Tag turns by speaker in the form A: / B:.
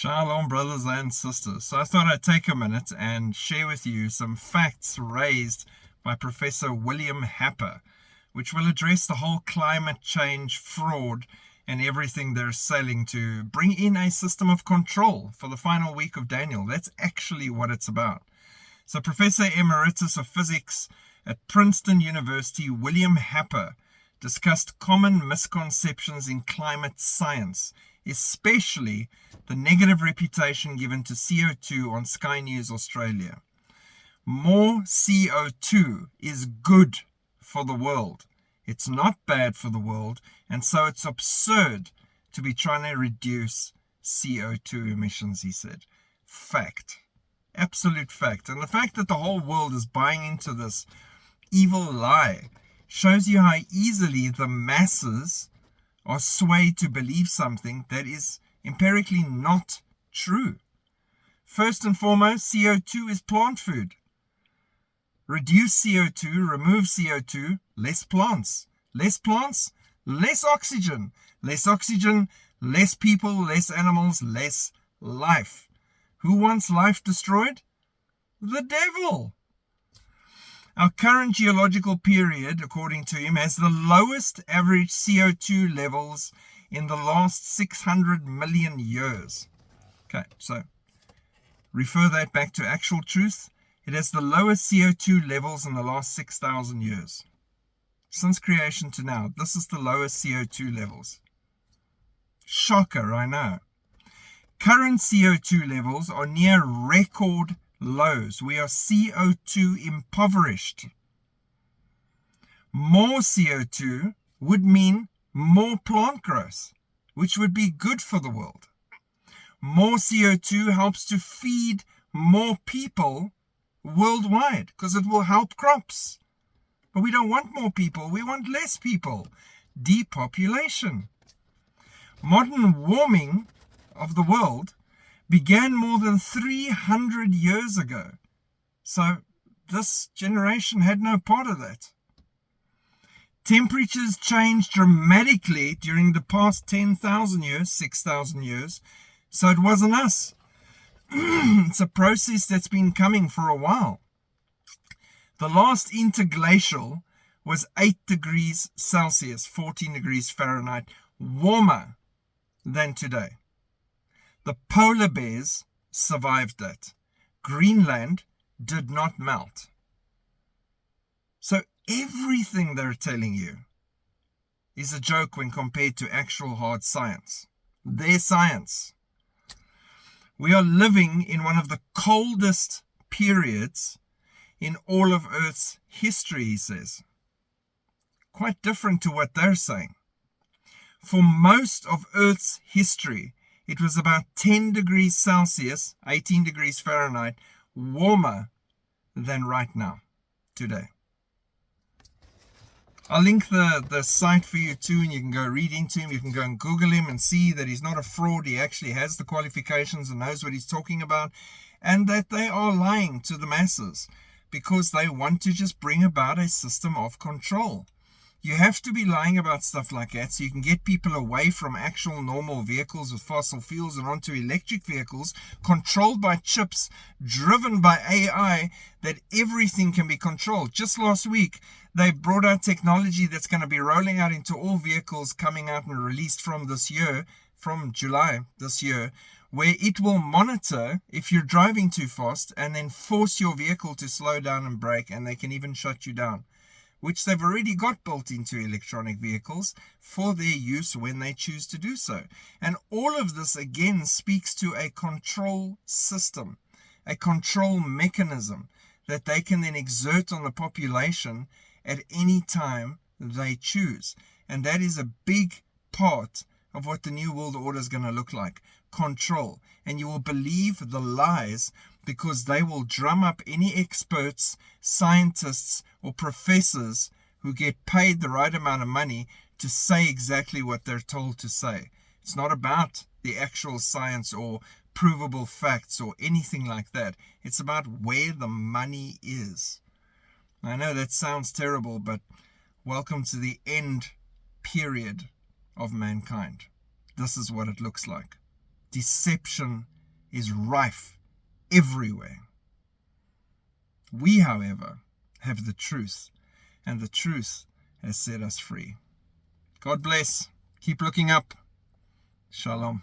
A: Shalom, brothers and sisters. So I thought I'd take a minute and share with you some facts raised by Professor William Happer, which will address the whole climate change fraud and everything they're selling to bring in a system of control for the final week of Daniel. That's actually what it's about. So Professor Emeritus of Physics at Princeton University, William Happer, discussed common misconceptions in climate science, especially the negative reputation given to CO2 on Sky News Australia. More CO2 is good for the world. It's not bad for the world, and so it's absurd to be trying to reduce CO2 emissions, he said. Fact. Absolute fact. And the fact that the whole world is buying into this evil lie shows you how easily the masses are swayed to believe something that is empirically not true. First and foremost, CO2 is plant food. Reduce CO2, remove CO2, less plants. Less plants, less oxygen. Less oxygen, less people, less animals, less life. Who wants life destroyed? The devil. Our current geological period, according to him, has the lowest average CO2 levels in the last 600 million years. Okay, so refer that back to actual truth. It has the lowest CO2 levels in the last 6,000 years. Since creation to now, this is the lowest CO2 levels. Shocker, I know. Current CO2 levels are near record lows. We are CO2 impoverished. More CO2 would mean more plant growth, which would be good for the world. More CO2 helps to feed more people worldwide because it will help crops. But we don't want more people, we want less people. Depopulation. Modern warming of the world began more than 300 years ago. So this generation had no part of that. Temperatures changed dramatically during the past 10,000 years, 6,000 years. So it wasn't us. It's a process that's been coming for a while. The last interglacial was 8 degrees Celsius, 14 degrees Fahrenheit, warmer than today. The polar bears survived that. Greenland did not melt. So everything they're telling you is a joke when compared to actual hard science. Their science. We are living in one of the coldest periods in all of Earth's history, he says. Quite different to what they're saying. For most of Earth's history, it was about 10 degrees Celsius, 18 degrees Fahrenheit, warmer than right now, today. I'll link the site for you too, and you can go read into him. You can go and Google him and see that he's not a fraud. He actually has the qualifications and knows what he's talking about, and that they are lying to the masses because they want to just bring about a system of control. You have to be lying about stuff like that so you can get people away from actual normal vehicles with fossil fuels and onto electric vehicles controlled by chips, driven by AI, that everything can be controlled. Just last week, they brought out technology that's going to be rolling out into all vehicles coming out and released from this year, from July this year, where it will monitor if you're driving too fast and then force your vehicle to slow down and brake, and they can even shut you down, which they've already got built into electronic vehicles for their use when they choose to do so. And all of this, again, speaks to a control system, a control mechanism that they can then exert on the population at any time they choose. And that is a big part of what the New World Order is going to look like. Control. And you will believe the lies because they will drum up any experts, scientists, or professors who get paid the right amount of money to say exactly what they're told to say. It's not about the actual science or provable facts or anything like that. It's about where the money is. I know that sounds terrible, but welcome to the end period of mankind. This is what it looks like. deception is rife everywhere. We, however, have the truth, and the truth has set us free. God bless. Keep looking up. Shalom.